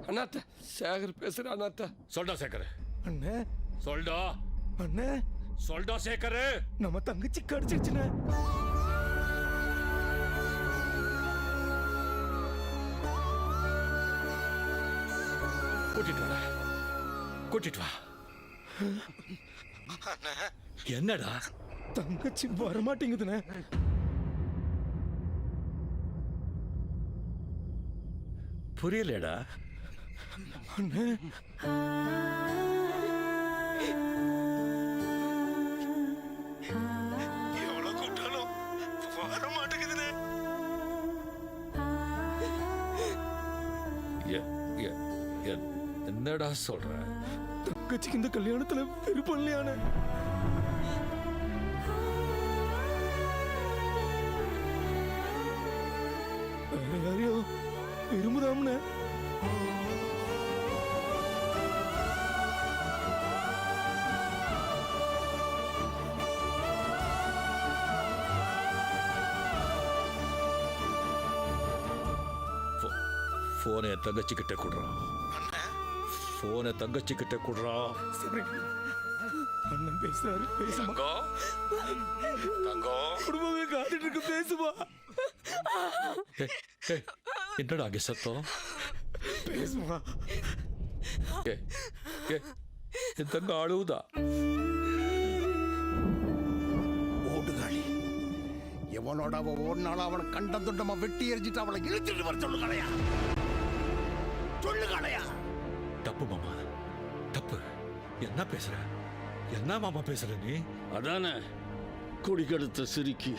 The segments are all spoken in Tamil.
அண்ணாத்த சேகர் பேசுற அண்ணாத்த. சொல்டா சேகர். அண்ணே சொல்டா. அண்ணே சொல்டா சேகர். நம்ம தங்கச்சி கடிச்சிருச்சுண்ணே. கூட்டிட்டு வா. கூட்டிட்டு வா. என்னடா? தங்கச்சி வரமாட்டேங்குதுண்ணே. புரியலடா. அண்ணே எவ்வளவு கூட்டாலும் வரமாட்டேங்குதுண்ணே. என்னடா சொல்ற? தங்கச்சிக்கு இந்த கல்யாணத்துல விருப்பம் இல்லையானே. யாரையோ விரும்புதாம்னே. போனை தங்கச்சி கிட்ட கொடுறான். போனை தங்கச்சி கிட்ட கொடுறான். அண்ணன் பேசுறாரு. பேசுமா தங்கம். குடும்பமே காத்துட்டு இருக்கு. பேசுமா. என்னடா அங்க சத்தம்? பேசுமா. என் தங்க அழுவுதா? ஓடுகாளி எவனோட ஒரு நாள் அவனை கண்ட துண்டமா வெட்டி எரிஞ்சிட்டு அவளை இழுத்துட்டு வர சொல்லுங்களையா. சொல்லுங்களையா. தப்பு மாமா, தப்பு. என்ன பேசுற? என்ன மாமா பேசுற நீ? அதானே குடிக்கெடுத்த சிரிக்கி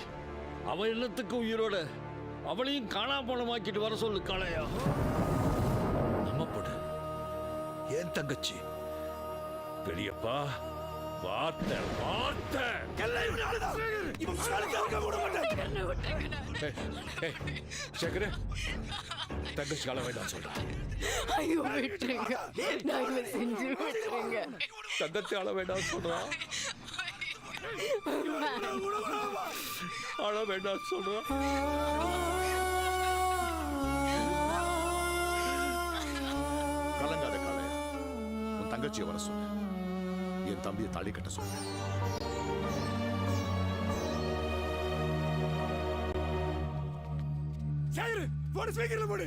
அவ இல்லத்துக்கு உயிரோட அவளையும் காணாமலமாக்கிட்டு வர சொல்லு காளையா. நம்ம போடு. ஏன் தங்கச்சி? பெரியப்பா வார்த்தை வார்த்தை. சேகர தங்கச்சி கால வேண்டாம் சொல்ற. ஐயோ விட்டுருங்க, தயவு செஞ்சு விட்டுருங்க. தங்கச்சி அழ வேண்டாம் சொல்றா. அழ வேண்டாம் சொல்றா. கலங்காத காளையா. உன் தங்கச்சியை வர சொல்லு. என் தம்பியை தாலி கட்ட சொல்லு. சேகர் போடு. ஸ்பீக்கர்ல போடு.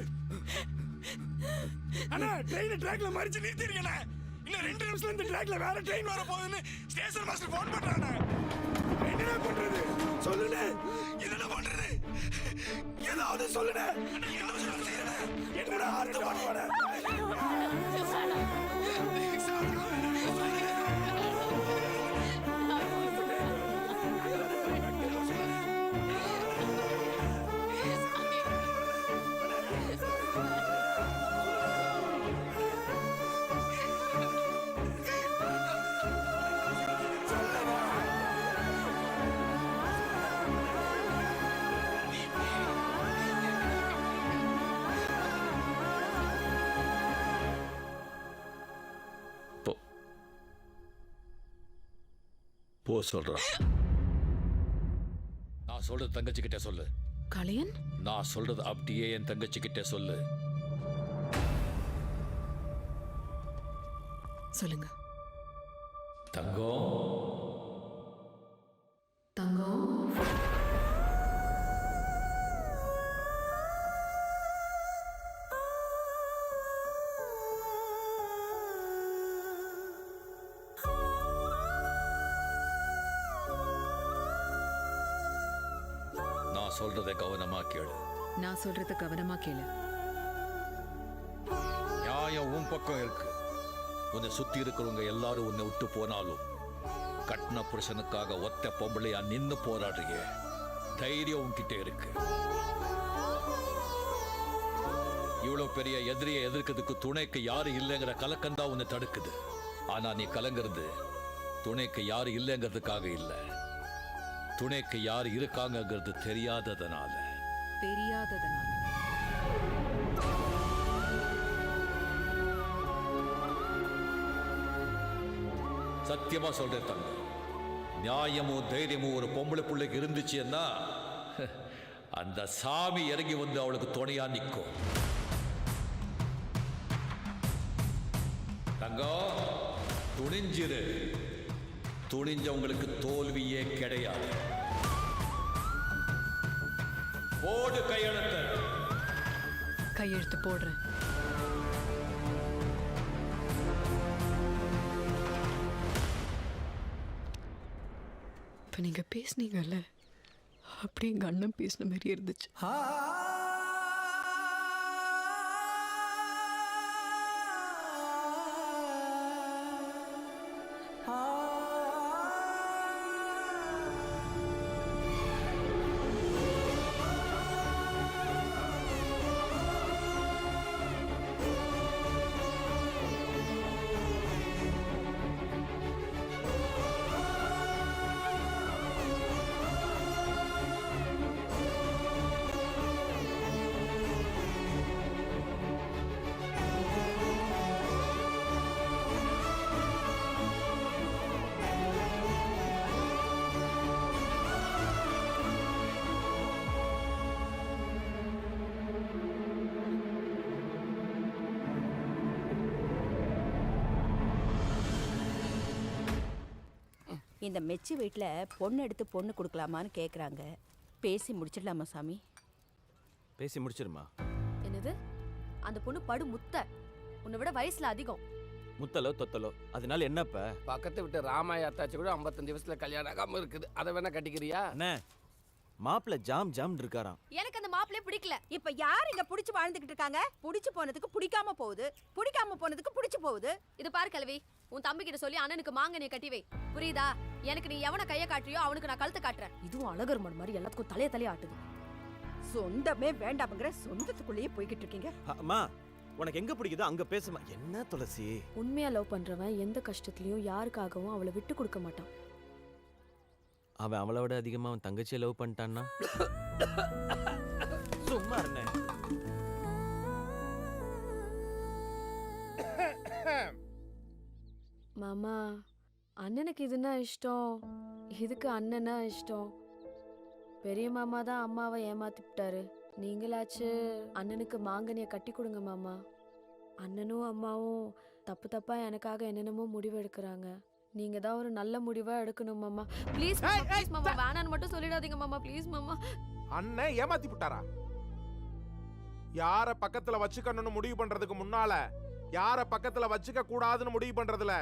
அண்ணா ட்ரெயின் ட்ராக்ல மறிச்சு நிறுத்திருக்கேண்ணே. இன்னும் 2 நிமிஷத்துல இந்த ட்ராக்ல வேற ட்ரெயின் வர போகுதுன்னு ஸ்டேஷன் மாஸ்டர் போன் பண்றானே. என்னடா பண்றது? சொல்லுண்ணே. என்னடா பண்றது? ஏதாவது சொல்லுண்ணே. என்னடா அர்த்தம் பண்ணுவானே? போ சொல்றா. நான் சொல்றது தங்கச்சி கிட்ட சொல்லு. கலையன், நான் சொல்றது அப்படியே என் தங்கச்சி கிட்ட சொல்லு. சொல்லுங்க. தங்கம் தங்கம் நான் சொல்றதை கவனமா கேளு. நான் சொல்றத கவனமா கேளு. நியாயம் உன் பக்கம் இருக்கு. உன்னை சுத்தி இருக்கிறவங்க எல்லாரும் உன்னை விட்டு போனாலும் கட்டின புருஷனுக்காக ஒத்த பொம்பளையா நின்னு போராடுறிய தைரியம் உன்கிட்ட இருக்கு. இவ்வளவு பெரிய எதிரியை எதிர்க்கிறதுக்கு துணைக்கு யாரு இல்லைங்கிற கலக்கம்தான் உன்னை தடுக்குது. ஆனா நீ கலங்கிறது துணைக்கு யாரு இல்லைங்கிறதுக்காக இல்ல, துணைக்கு யாரு இருக்காங்கிறது தெரியாததனால. சத்தியமா சொல்றேன் தங்க, நியாயமும் தைரியமும் ஒரு பொம்பளை பிள்ளைக்கு இருந்துச்சுன்னா அந்த சாமி இறங்கி வந்து அவளுக்கு துணையா நிற்கும். தங்கம், துணிஞ்சிரு. துணிஞ்சவங்களுக்கு தோல்வியே கிடையாது. போடு கையெழுத்து. கையெழுத்து போடுறேன். இப்ப நீங்க பேசுனீங்கல்ல, அப்படி எங்க அண்ணன் பேசின மாதிரி இருந்துச்சு. இந்த மெச்சி வீட்டில் பொண்ணு எடுத்து பொண்ணு கொடுக்கலாமான்னு கேட்குறாங்க. பேசி முடிச்சிடலாமா சாமி? பேசி முடிச்சிருமா? என்னது? அந்த பொண்ணு படு முத்த, உன்னை விட வயசுல அதிகம். முத்தலோ தொத்தலோ அதனால என்னப்ப? பக்கத்து விட்டு ராமாய அத்தாச்சி கூட 55 வயசுல கல்யாணம் ஆகாம இருக்குது. அதை வேணா கட்டிக்கிறியா? அண்ணே, மாப்பிள்ள ஜாம் ஜாம் இருக்காராம். எனக்கு அந்த மாப்பிளையே பிடிக்கல. இப்போ யார் இங்க பிடிச்சி வாழ்ந்துகிட்டு இருக்காங்க? பிடிச்சி போனதுக்கு பிடிக்காம போகுது, பிடிக்காம போனதுக்கு பிடிச்சி போகுது. இது பாரு கிழவி, உன் தம்பி கிட்ட சொல்லி அண்ணனுக்கு மாங்கனியை கட்டி வை. புரியுதா? எனக்கு நீ எவனை கைய காட்டுறியோ அவனுக்கு நான் கழுத்தை காட்டுறேன். இதுவும் அழகர் மண் மாதிரி எல்லாத்துக்கும் தலைய ஆட்டுது. சொந்தமே வேண்டாம்ங்கிற சொந்தத்துக்குள்ளேயே போய்கிட்டு இருக்கீங்க. அம்மா, உனக்கு எங்க பிடிக்குதோ அங்க பேசுமா. என்ன துளசி? உண்மையா லவ் பண்றவன் எந்த கஷ்டத்துலயும் யாருக்காகவும் அவளை விட்டு கொடுக்க மாட்டான். அவன் அவளை விட அதிகமா அவன் தங்கச்சியை லவ் பண்ணிட்டான்னா சும்மா இருந்தே. மாமா, அண்ணனுக்கு இதுனா இஷ்டம், இதுக்கு அண்ணனா இஷ்டம். பெரிய மாமா தான் அம்மாவை ஏமாத்திட்டாரு. நீங்களாச்சு அண்ணனுக்கு மாங்கனியை கட்டி கொடுங்க மாமா. அண்ணனும் அம்மாவும் தப்பு தப்பா எனக்காக என்னென்னமோ முடிவு எடுக்கிறாங்க. நீங்க தான் ஒரு நல்ல முடிவா எடுக்கணும் மாமா. ப்ளீஸ் ப்ளீஸ் மாமா, வேணான்னு மட்டும் சொல்லிடாதீங்க மாமா. ப்ளீஸ் மாமா. அண்ணன் ஏமாத்தி விட்டாரா? யார பக்கத்துல வச்சுக்கணும்னு முடிவு பண்றதுக்கு முன்னால யார பக்கத்துல வச்சுக்க கூடாதுன்னு முடிவு பண்றதுல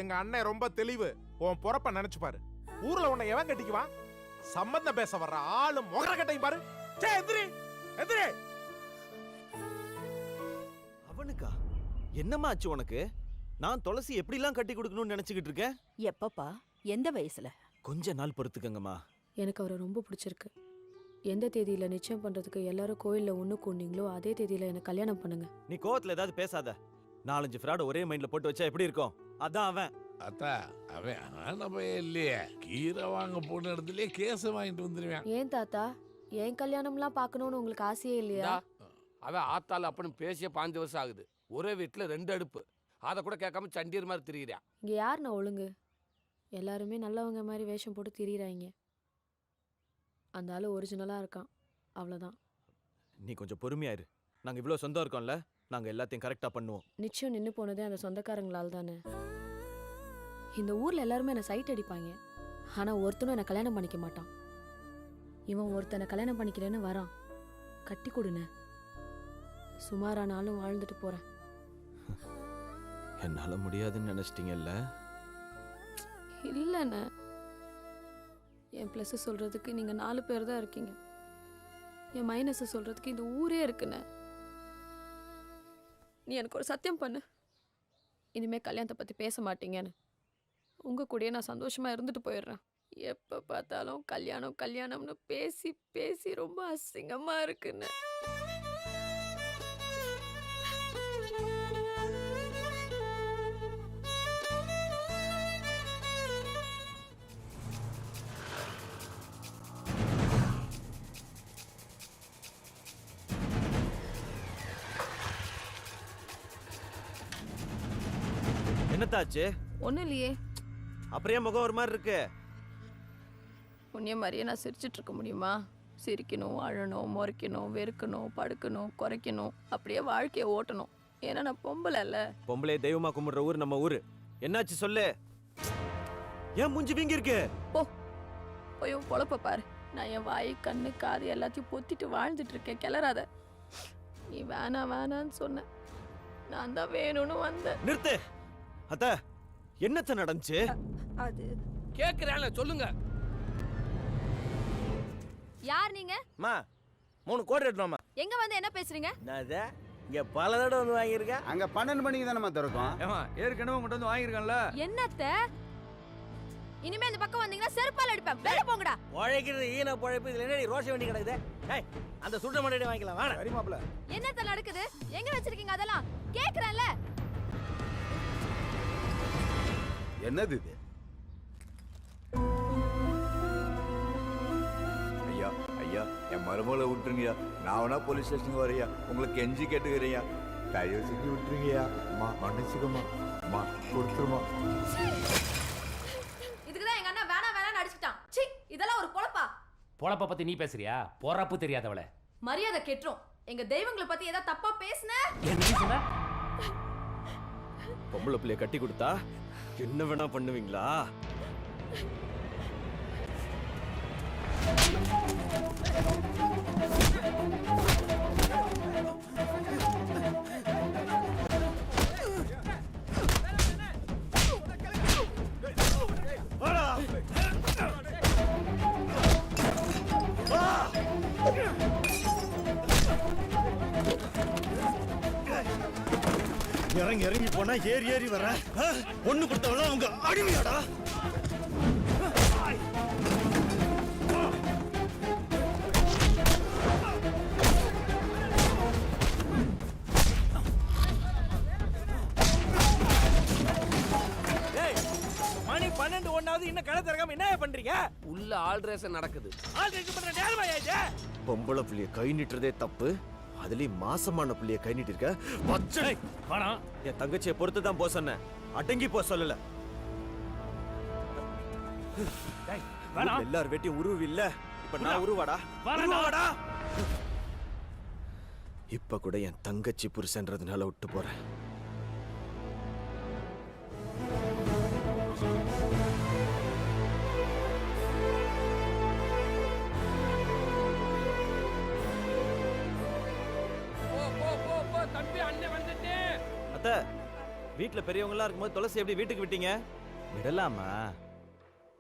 எங்க அண்ணன் ரொம்ப தெளிவு. உன் பொறப்ப நினைச்சு பாரு. ஊர்ல உன்னை எவன் கட்டிக்குவான்? சம்பந்தம் பேச வர்ற ஆளு முகர கட்டையும் பாரு. எதிரி எதிரி. அவனுக்கா? என்னம்மா ஆச்சு உனக்கு? நான் துளசி எப்படிலாம் கட்டி கொடுக்கணும்னு நினைச்சுக்கிட்டு இருக்கேன். எப்பப்பா? எந்த வயசுல? கொஞ்ச நாள் பொறுத்துக்கங்கம்மா. எனக்கு அவரை ரொம்ப பிடிச்சிருக்கு. எந்த தேதியில நிச்சயம் பண்றதுக்கு எல்லாரும் கோயில்ல ஒண்ணு கூண்டிங்களோ அதே தேதியில எனக்கு கல்யாணம் பண்ணுங்க. நீ கோவத்துல ஏதாவது பேசாத. 4-5 ஃப்ராட் ஒரே மைண்ட்ல போட்டு வச்சா எப்படி இருக்கும்? அதான் அவன். அத்தா அவன் ஆனவே இல்லையே. கீரை வாங்க போன இடத்துலயே கேஸ் வாங்கிட்டு வந்துருவேன். ஏன் தாத்தா, என் கல்யாணம்லாம் பார்க்கணும்னு உங்களுக்கு ஆசையே இல்லையா? அவன் ஆத்தாள் அப்படின்னு பேசிய 5 வருஷம் ஆகுது. ஒரே வீட்டுல 2 அடுப்பு. அதை கூட கேட்காம சண்டீர் மாதிரி திரியிறான். இங்க யார் நான் ஒழுங்கு? எல்லாருமே நல்லவங்க மாதிரி வேஷம் போட்டு திரியிறாங்க. அந்த ஆளு ஒரிஜினலா இருக்கான், அவ்வளவுதான். நீ கொஞ்சம் பொறுமையாயிரு. நாங்க இவ்வளவு சொந்தம் இருக்கோம்ல, நாங்க எல்லாத்தையும் கரெக்டா பண்ணுவோம். நிச்சயம் நின்று போனதே அந்த சொந்தக்காரங்களால் தானே. இந்த ஊர்ல எல்லாருமே என்னை சைட் அடிப்பாங்க. ஆனா ஒருத்தனும் என்னை கல்யாணம் பண்ணிக்க மாட்டான். இவன் ஒருத்தனை கல்யாணம் பண்ணிக்கிறேன்னு வரான். கட்டி கொடுன. சுமாரானாலும் வாழ்ந்துட்டு போறேன். என்னால முடியாதுன்னு நினைச்சிட்டீங்கல்ல? இல்லைண்ணே, என் ப்ளஸ் சொல்றதுக்கு நீங்க 4 பேர் தான் இருக்கீங்க. என் மைனஸ் சொல்றதுக்கு இந்த ஊரே இருக்குண்ணே. நீ எனக்கு ஒரு சத்தியம் பண்ணு, இனிமே கல்யாணத்தை பத்தி பேச மாட்டீங்கன்னு. உங்க கூடயே நான் சந்தோஷமா இருந்துட்டு போயிடுறேன். எப்ப பார்த்தாலும் கல்யாணம் கல்யாணம்னு பேசி பேசி ரொம்ப அசிங்கமா இருக்குன்னு. என்னத்தாச்சு? ஒன்றும் இல்லையே. அப்படியே முகம் ஒரு மாதிரி இருக்கு. உன்னைய மாதிரியே நான் சிரிச்சிட்டு இருக்க முடியுமா? சிரிக்கணும், அழணும், முறைக்கணும், வெறுக்கணும், படுக்கணும், குறைக்கணும், அப்படியே வாழ்க்கையை ஓட்டணும். ஏன்னா நான் பொம்பளை இல்ல. பொம்பளை தெய்வமா கும்பிடுற ஊர் நம்ம ஊரு. என்னாச்சு சொல்லு. ஏன் மூஞ்சி வீங்கி இருக்கு? போய் பொழப்ப பாரு. நான் என் வாய் கண்ணு காது எல்லாத்தையும் பொத்திட்டு வாழ்ந்துட்டு இருக்கேன். கிளறாத. நீ வேணான்னு சொன்ன. நான் தான் வேணும்னு வந்தேன். நிறுத்து. அத்த என்னத்த நடந்துச்சு? அது கேக்குறேன்ல சொல்லுங்க. யார் நீங்க? மா 3 கோடி எடுத்துமா. எங்க வந்து என்ன பேசுறீங்க? நான் இங்க பல தடவை வந்து வாங்கியிருக்கேன். அங்க 12 மணிக்கு தானே திறக்கும். ஏமா ஏற்கனவே உங்கள்கிட்ட வந்து வாங்கியிருக்கேன்ல. என்னத்த? இனிமே இந்த பக்கம் வந்தீங்கன்னா செருப்பால அடிப்பேன். வெளிய போங்கடா. உழைக்கிறது ஈன பொழைப்பு. இதுல என்ன ரோஷ வண்டி கிடக்குது? ஏய் அந்த சுட்ட மண்டையை வாங்கிக்கலாம். வாடா. சரி மாப்ள. என்னத்த நடக்குது? எங்க வச்சிருக்கீங்க அதெல்லாம்? கேக்குறேன்ல. என்னது இது? ஐயா ஐயா என் மருமகளை விட்டுருங்கய்யா. நான் வேணா போலீஸ் ஸ்டேஷனுக்கு வரையா, உங்களுக்கு கெஞ்சி கேட்டுக்கிறியா, தயவு செஞ்சு விட்டுருங்கய்யா. அம்மா மன்னிச்சுக்கம்மா, அம்மா கொடுத்துருமா. இதுக்குதான் எங்க அண்ணா வேணான்னு அடிச்சிட்டான். சீ, இதெல்லாம் ஒரு பொழப்பா? பொழப்ப பத்தி நீ பேசுறியா? பொறப்பு தெரியாதவள. மரியாதை கெட்டுரும். எங்க தெய்வங்களை பத்தி ஏதாவது தப்பா பேசுன? என்ன சொன்ன? பொம்பளை பிள்ளைய கட்டி கொடுத்தா என்ன வேணா பண்ணுவீங்களா? இறங்கி போனா ஏறி வர ஒண்ணு கொடுத்தவள அவங்க அடிமையாடா. மணி 12 ஒண்ணாவது இன்னும் கடை திறக்காம என்ன பண்றீங்க? உள்ள ஆல்ட்ரேஷன் நடக்குது. ஆல்ரெடி பண்ற நேரமா ஆயிடுச்சு. பொம்பளை பிள்ளைய கை நீட்டுறதே தப்பு. அதுலயும் மாசமான பிள்ளைய கை நீட்டிருக்க. பச்சை வேணாம். என் தங்கச்சியை பொறுத்து தான் போ சொன்னேன். அடங்கி போ சொல்லல. வேணாம். எல்லார் வெட்டியும் உருவு இல்ல. இப்ப நான் உருவாடா. வேணாம்டா. இப்ப கூட என் தங்கச்சி புருஷன்றதுனால விட்டு போறேன். போ தம்பி, அண்ணன் வந்துட்டேன். அத்த வீட்டுல பெரியவங்களா இருக்கும்போது துளசி எப்படி வீட்டுக்கு விட்டீங்க? விடலாமா?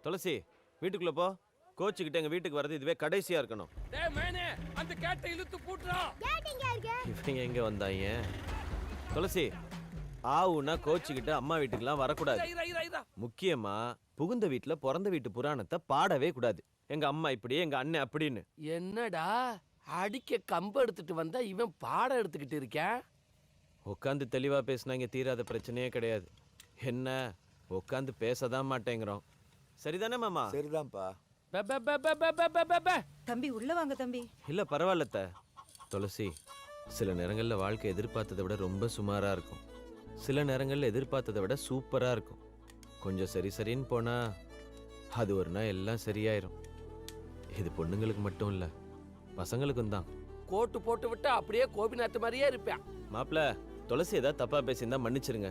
துளசி வீட்டுக்குள்ள போ. கோச்சுக்கிட்ட எங்க வீட்டுக்கு வர்றது இதுவே கடைசியா இருக்கணும். டேய் மேனே, அந்த கேட்டை இழுத்து பூட்றா. இவங்க எங்க வந்தாங்க? துளசி ஆவுனா கோச்சுக்கிட்ட அம்மா வீட்டுக்குலாம் வரக்கூடாது. முக்கியமா புகுந்த வீட்டுல பிறந்த வீட்டு புராணத்தை பாடவே கூடாது. எங்க அம்மா இப்படி, எங்க அண்ணன் அப்படின்னு. என்னடா அடிக்க கம்பு எடுத்துட்டு வந்தா இவன் பாடம் எடுத்துக்கிட்டு இருக்கேன். உட்காந்து தெளிவா பேசினா இங்க தீராத பிரச்சனையே கிடையாது. என்ன உட்காந்து பேசதான் மாட்டேங்கிறோம். சரிதானே மாமா? சரிதான்ப்பா. தம்பி உள்ள வாங்க தம்பி. இல்ல பரவாயில்லத்த. துளசி சில நேரங்கள்ல வாழ்க்கை எதிர்பார்த்ததை விட ரொம்ப சுமாரா இருக்கும். சில நேரங்கள்ல எதிர்பார்த்ததை விட சூப்பரா இருக்கும். கொஞ்சம் சரின்னு போனா அது ஒரு நாள் எல்லாம் சரியாயிரும். இது பொண்ணுங்களுக்கு மட்டும் இல்ல, பசங்களுக்கும் தான். கோட்டு போட்டு விட்டா அப்படியே கோபிநாத் மாதிரியே இருப்பேன். மாப்பிள துளசி ஏதாவது தப்பா பேசியிருந்தா மன்னிச்சிருங்க.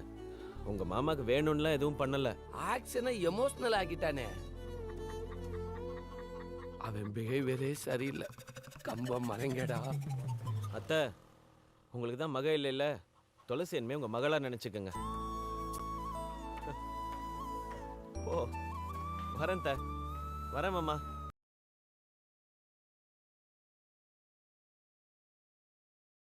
உங்க மாமாக்கு வேணும்லாம் எதுவும் பண்ணல. ஆக்ஷனை எமோஷனல் ஆக்கிட்டானே. அவன் பிஹேவியரே சரியில்லை. கம்பம் மறங்கடா. அத்தை உங்களுக்கு தான் மக இல்லைல்ல, துளசி இனிமே உங்க மகளா நினைச்சுக்கோங்க. ஓ வரேன் வரேன் மாமா.